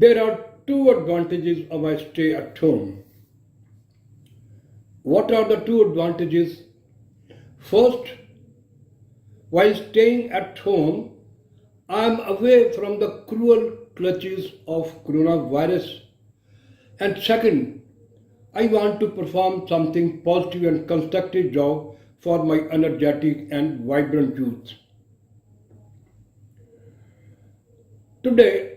There are two advantages of my stay at home. What are the two advantages? First, while staying at home, I am away from the cruel clutches of coronavirus. And second, I want to perform something positive and constructive job for my energetic and vibrant youth. Today,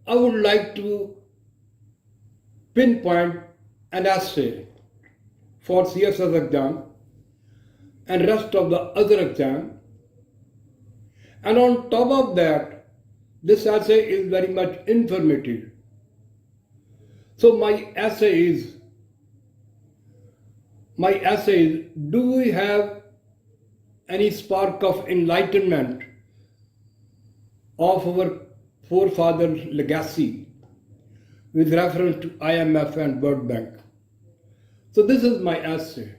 I would like to pinpoint an essay for CSS exam and rest of the other exam. And on top of that, this essay is very much informative. So my essay is, do we have any spark of enlightenment of our forefathers' legacy with reference to I.M.F and World Bank? So this is my essay.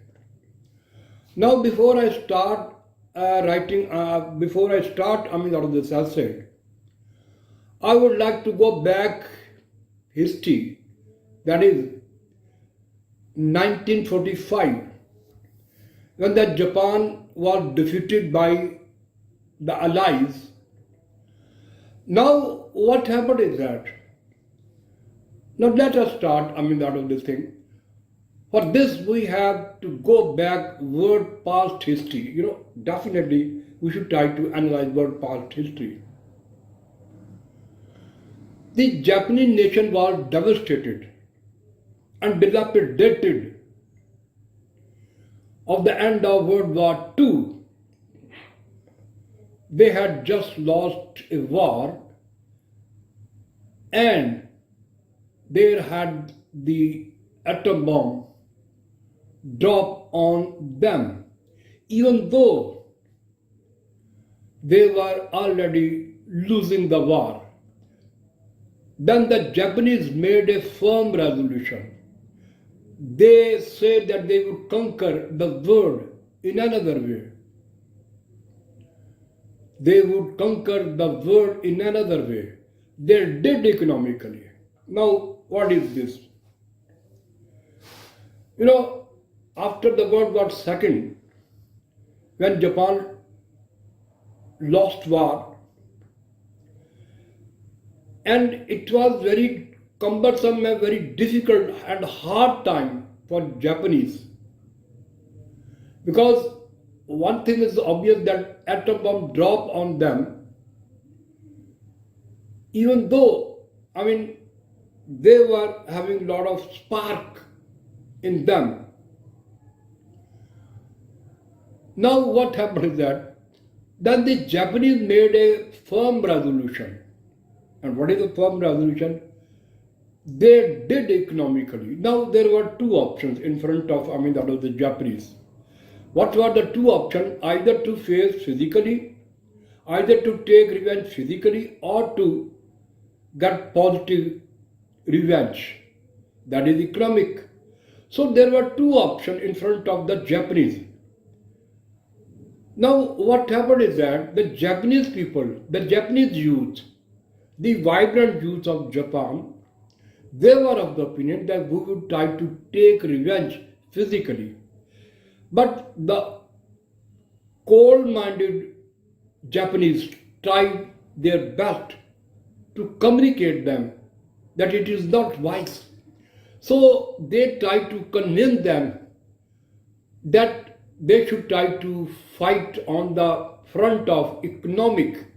Now before I start out of this essay, I would like to go back history, that is 1945, when the Japan was defeated by the Allies. Now what happened is that, now let us start out of this thing. For this we have to go back world past history. Definitely we should try to analyze world past history. The Japanese nation was devastated and dilapidated of the end of World War II. They had just lost a war and they had the atom bomb drop on them, even though they were already losing the war. Then the Japanese made a firm resolution. They said that they would conquer the world in another way. They would conquer the world in another way. They did economically. Now, what is this? After the World War II, when Japan lost war, and it was very cumbersome, a very difficult and hard time for Japanese, because one thing is obvious, that atom bomb dropped on them, even though they were having a lot of spark in them. Now what happened is that then the Japanese made a firm resolution. And what is a firm resolution? They did economically. Now there were two options in front of the Japanese. What were the two options? Either to face physically, either to take revenge physically, or to get positive revenge, that is economic. So there were two options in front of the Japanese. Now what happened is that the Japanese people, the Japanese youth, the vibrant youth of Japan, they were of the opinion that we would try to take revenge physically. But the cold-minded Japanese tried their best to communicate them that it is not wise. So they tried to convince them that they should try to fight on the front of economic.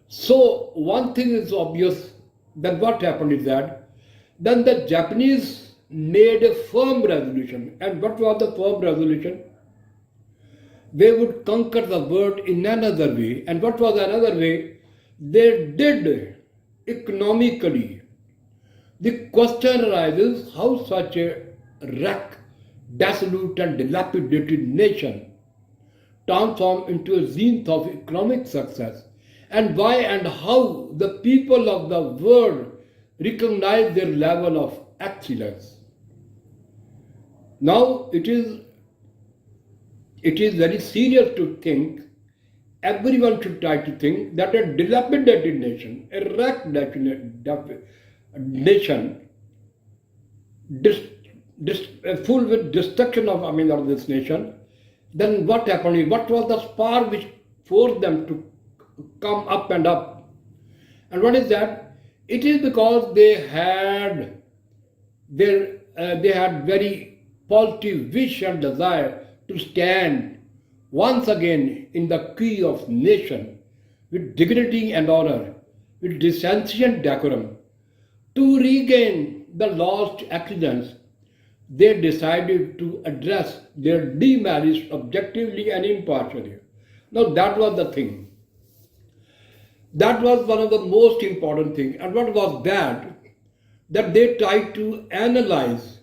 So one thing is obvious, that what happened is that then the Japanese made a firm resolution. And what was the firm resolution? They would conquer the world in another way. And what was another way? They did economically. The question arises, how such a wreck, desolate and dilapidated nation transformed into a zenith of economic success, and why and how the people of the world recognize their level of excellence. Now it is very serious to think everyone should try to think that a dilapidated nation, a wrecked nation, dis, full with destruction of, of this nation, then what happened? What was the spark which forced them to come up and up? And what is that? It is because they had very positive wish and desire to stand once again in the key of nation with dignity and honor, with decency and decorum. To regain the lost excellence, they decided to address their demerits objectively and impartially. Now that was the thing. That was one of the most important things. And what was that they tried to analyze,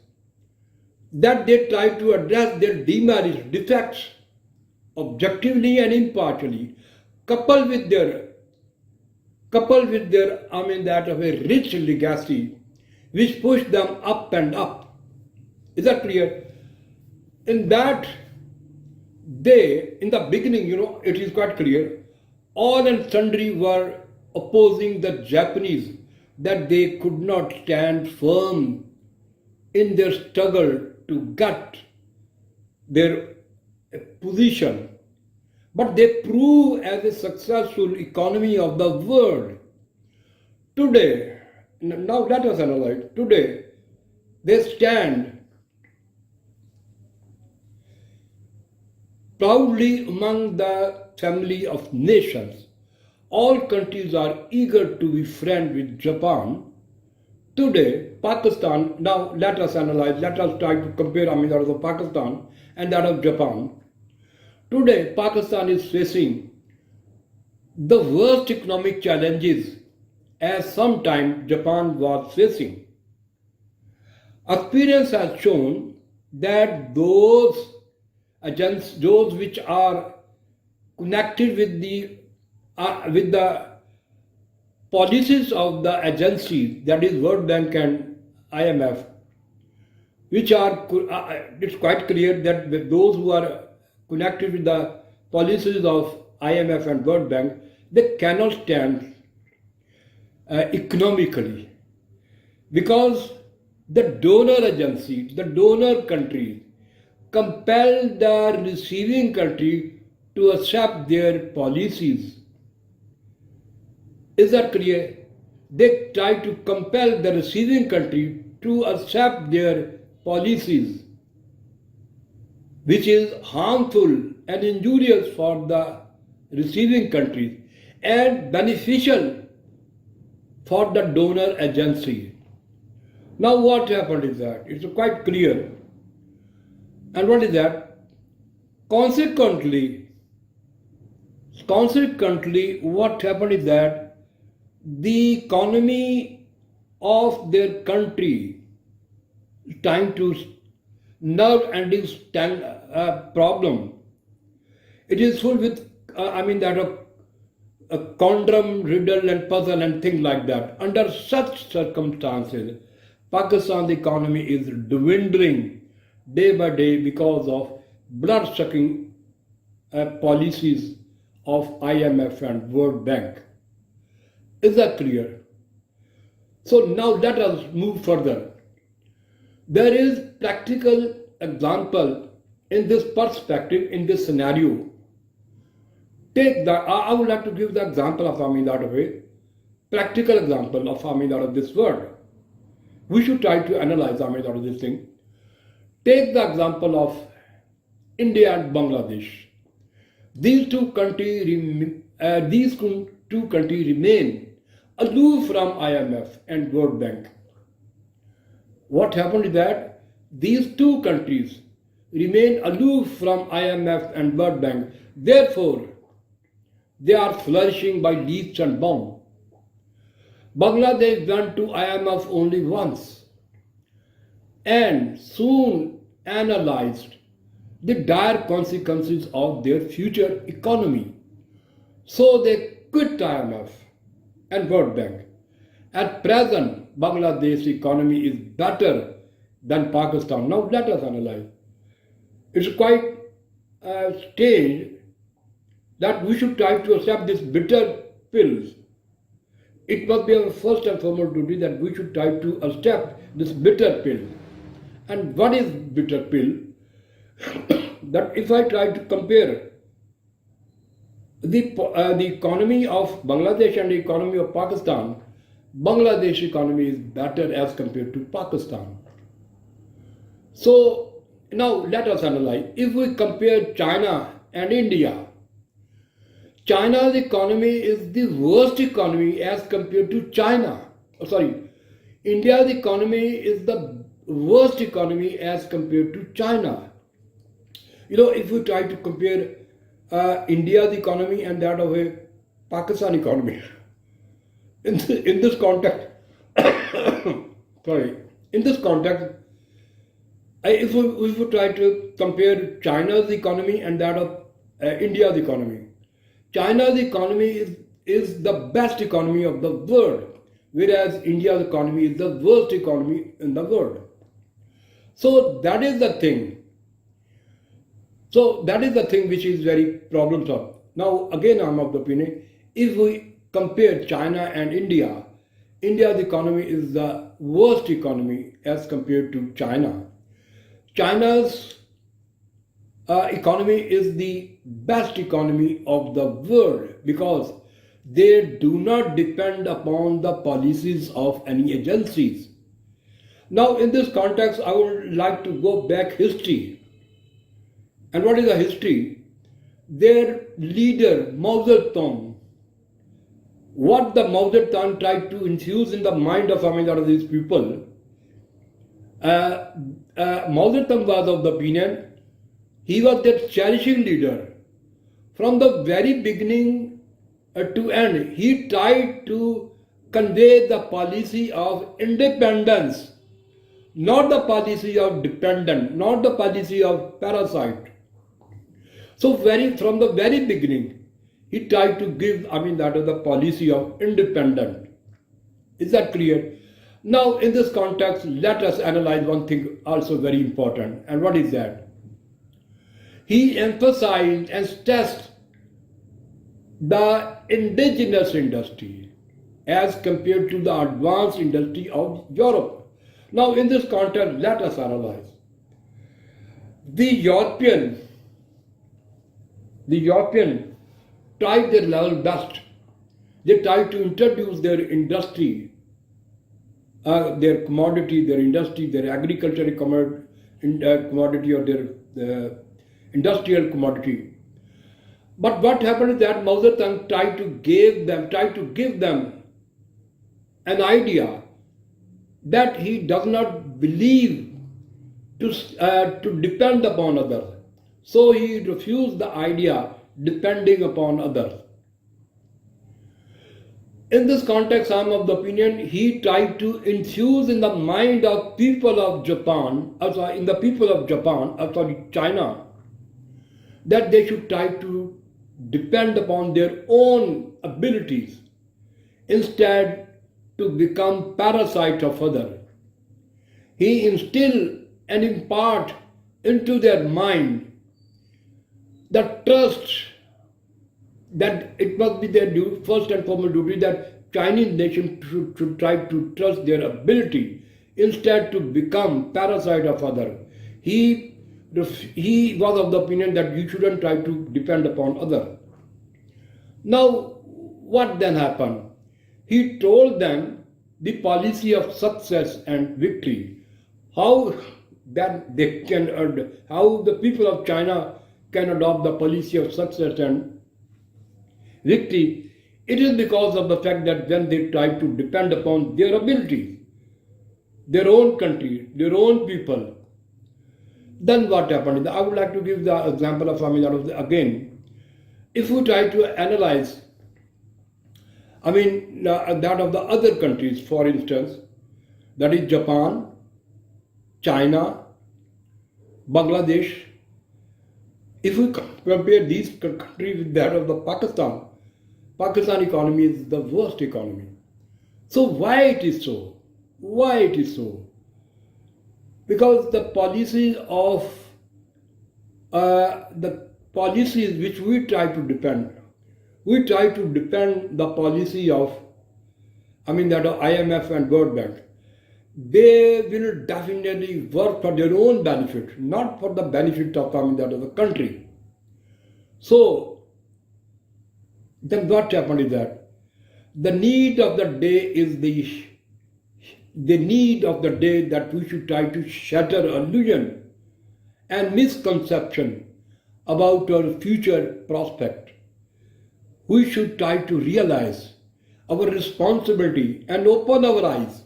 that they tried to address their demerits, defects, objectively and impartially, coupled with their, that of a rich legacy, which pushed them up and up. Is that clear? In that, in the beginning, it is quite clear, all and sundry were opposing the Japanese, that they could not stand firm in their struggle to gut their position. But they prove as a successful economy of the world. Today, now let us analyze. Today, they stand proudly among the family of nations. All countries are eager to be friends with Japan. Today, Pakistan, now let us analyze, let us try to compare that of Pakistan and that of Japan. Today, Pakistan is facing the worst economic challenges as sometime Japan was facing. Experience has shown that those which are connected with the policies of the agencies, that is World Bank and I.M.F, which are, it's quite clear that those who are connected with the policies of I.M.F and World Bank, they cannot stand economically, because the donor agencies, the donor countries, compel the receiving country to accept their policies. Is that clear? They try to compel the receiving country to accept their policies, which is harmful and injurious for the receiving countries and beneficial for the donor agency. Now what happened is that it's quite clear. And what is that? Consequently, what happened is that the economy of their country is trying to nerve-ending problem. It is full with, that of a conundrum, riddle and puzzle and things like that. Under such circumstances, Pakistan's economy is dwindling day by day because of blood-sucking policies of I.M.F and World Bank. Is that clear? So now let us move further. There is practical example in this perspective, in this scenario. I would like to give the example of that of a practical example of that of this word. We should try to analyze that of this thing. Take the example of India and Bangladesh. These two countries remain aloof from I.M.F and World Bank. What happened is that these two countries remain aloof from I.M.F and World Bank. Therefore, they are flourishing by leaps and bounds. Bangladesh went to I.M.F only once and soon analyzed the dire consequences of their future economy. So they quit I.M.F and World Bank. At present, Bangladesh's economy is better than Pakistan. Now let us analyze. It's quite strange that we should try to accept this bitter pills. It must be our first and foremost duty that we should try to accept this bitter pill. And what is bitter pill? That if I try to compare the economy of Bangladesh and the economy of Pakistan, Bangladesh economy is better as compared to Pakistan. So now let us analyze. If we compare China and India, China's economy is the worst economy as compared to China. Oh, sorry, India's economy is the worst economy as compared to China. If we try to compare India's economy and that of a Pakistan economy, in this context, sorry, in this context, if we try to compare China's economy and that of India's economy, China's economy is the best economy of the world, whereas India's economy is the worst economy in the world. So that is the thing. Which is very problem-solving. Now, again, I'm of the opinion, if we compare China and India, India's economy is the worst economy as compared to China. China's economy is the best economy of the world because they do not depend upon the policies of any agencies. Now, in this context, I would like to go back history. And what is the history? Their leader, Mao Zedong, what the Mao Zedong tried to infuse in the mind of these people, Mao Zedong was of the opinion, he was that cherishing leader. From the very beginning to end, he tried to convey the policy of independence, not the policy of dependent, not the policy of parasite. So from the very beginning, he tried to give, that is the policy of independent. Is that clear? Now, in this context, let us analyze one thing also very important. And what is that? He emphasized and stressed the indigenous industry as compared to the advanced industry of Europe. Now, in this context, let us analyze. The European tried their level best. They tried to introduce their industry, their commodity, their industry, their agricultural commodity or their industrial commodity. But what happened is that Mao Zedong tried to give them an idea that he does not believe to depend upon others. So he refused the idea depending upon others. In this context, I am of the opinion he tried to infuse in the mind of people of China, that they should try to depend upon their own abilities instead to become parasites of others. He instilled and impart into their mind the trust that it must be their first and foremost duty that Chinese nation should try to trust their ability instead to become parasite of others. He was of the opinion that you shouldn't try to depend upon others. Now, what then happened? He told them the policy of success and victory, how that they can how the people of China can adopt the policy of success and victory. It is because of the fact that when they try to depend upon their abilities, their own country, their own people, then what happened? I would like to give the example of again. If we try to analyze, that of the other countries, for instance, that is Japan, China, Bangladesh. If we compare these countries with that of the Pakistan economy is the worst economy. So why it is so? Why it is so? Because the policies of the policies which we try to depend, the policy of, that of IMF and World Bank. They will definitely work for their own benefit, not for the benefit of, that of the country. So, then what happened is that the need of the day is the need of the day that we should try to shatter illusion and misconception about our future prospect. We should try to realize our responsibility and open our eyes.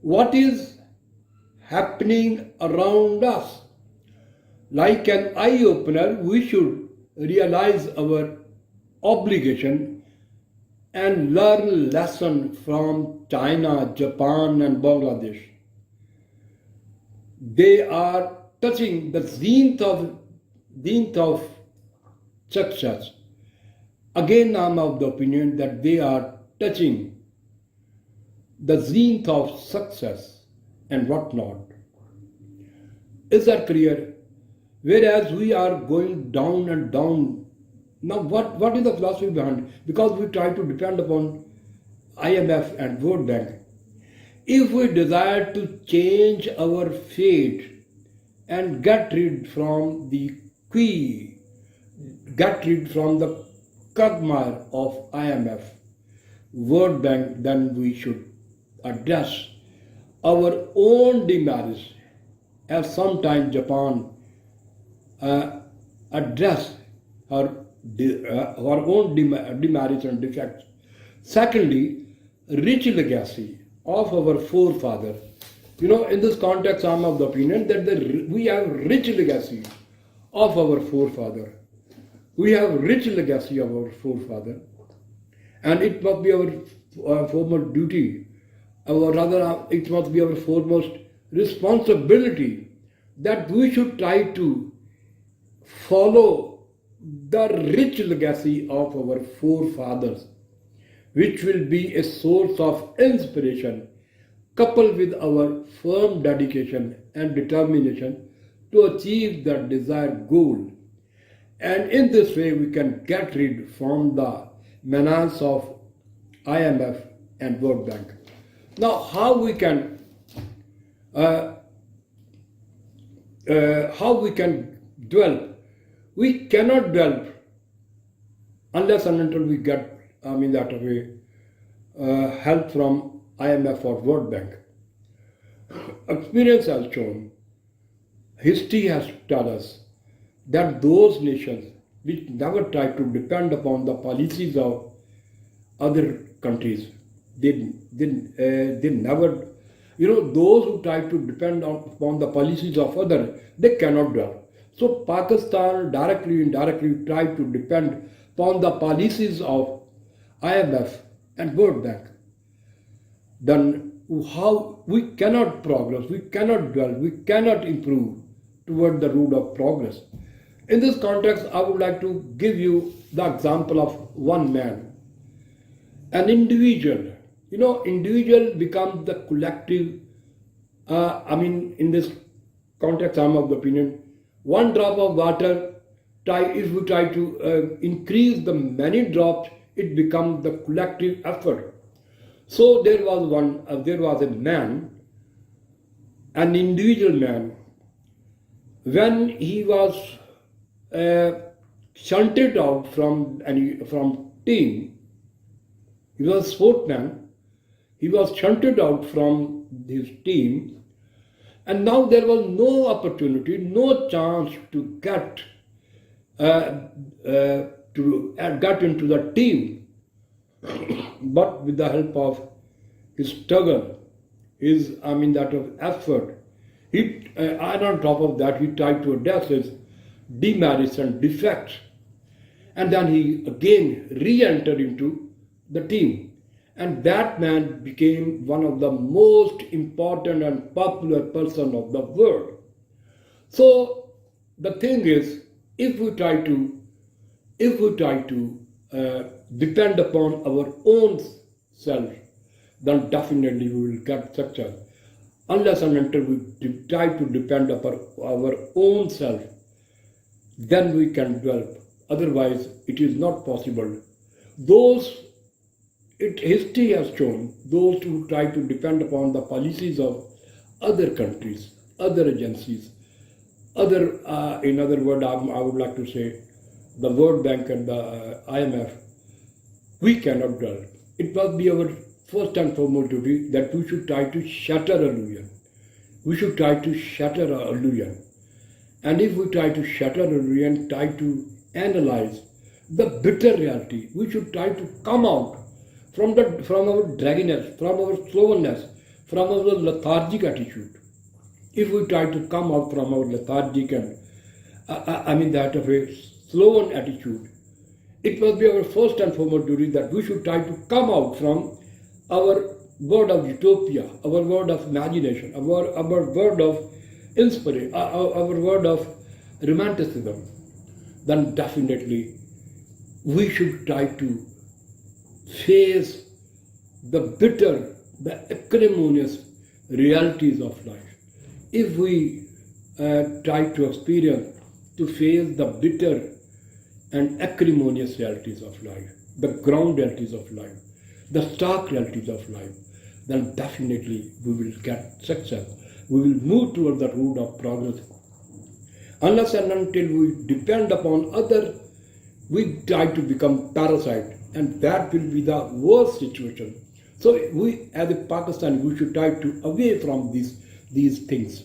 What is happening around us? Like an eye opener, we should realize our obligation and learn lesson from China, Japan and Bangladesh. They are touching the zenith of success. Again, I am of the opinion that they are touching the zenith of success and whatnot. Is that clear? Whereas we are going down and down. Now, what is the philosophy behind it? Because we try to depend upon I.M.F. and World Bank. If we desire to change our fate and get rid from the quagmire of I.M.F., World Bank, then we should address our own demerits, as sometimes Japan address her own demerits and defects. Secondly, rich legacy of our forefathers. In this context, I am of the opinion that we have rich legacy of our forefather. We have rich legacy of our forefather, and it must be our foremost duty, or rather, it must be our foremost responsibility that we should try to follow the rich legacy of our forefathers, which will be a source of inspiration, coupled with our firm dedication and determination to achieve the desired goal. And in this way, we can get rid from the menace of I.M.F. and World Bank. Now, how we can develop? We cannot develop unless and until we get, help from I.M.F. or World Bank. Experience has shown, history has told us that those nations which never try to depend upon the policies of other countries, they never, those who try to depend upon the policies of others, they cannot develop. So Pakistan directly, indirectly tried to depend upon the policies of I.M.F. and World Bank. Then how we cannot progress, we cannot develop, we cannot improve toward the road of progress. In this context, I would like to give you the example of one man, an individual. Individual becomes the collective. In this context, I am of the opinion, one drop of water, if we try to increase the many drops, it becomes the collective effort. So there was a man, an individual man, when he was shunted out from team. He was a sportsman. He was shunted out from his team, and now there was no opportunity, no chance to get into the team. But with the help of his struggle, that of effort, and on top of that, he tried to address his demerits and defects, and then he again re-entered into the team. And that man became one of the most important and popular person of the world. So the thing is, if we try to depend upon our own self, then definitely we will get success. Unless and until we try to depend upon our own self, then we can develop. Otherwise, it is not possible. History has shown those who try to depend upon the policies of other countries, other agencies, in other words, I would like to say, the World Bank and the I.M.F. We cannot develop. It must be our first and foremost duty that we should try to shatter illusion. We should try to shatter our illusion. And if we try to shatter illusion, try to analyze the bitter reality, we should try to come out from our dragginess, from our slowness, from our lethargic attitude. If we try to come out from our lethargic and that of a slow attitude, it must be our first and foremost duty that we should try to come out from our world of utopia, our world of imagination, our world of inspiration, our world of romanticism. Then definitely we should try to face the bitter, the acrimonious realities of life. If we try to face the bitter and acrimonious realities of life, the ground realities of life, the stark realities of life, then definitely we will get success. We will move toward the road of progress. Unless and until we depend upon others, we try to become parasite, and that will be the worst situation. So we, as a Pakistan, we should try to away from these things.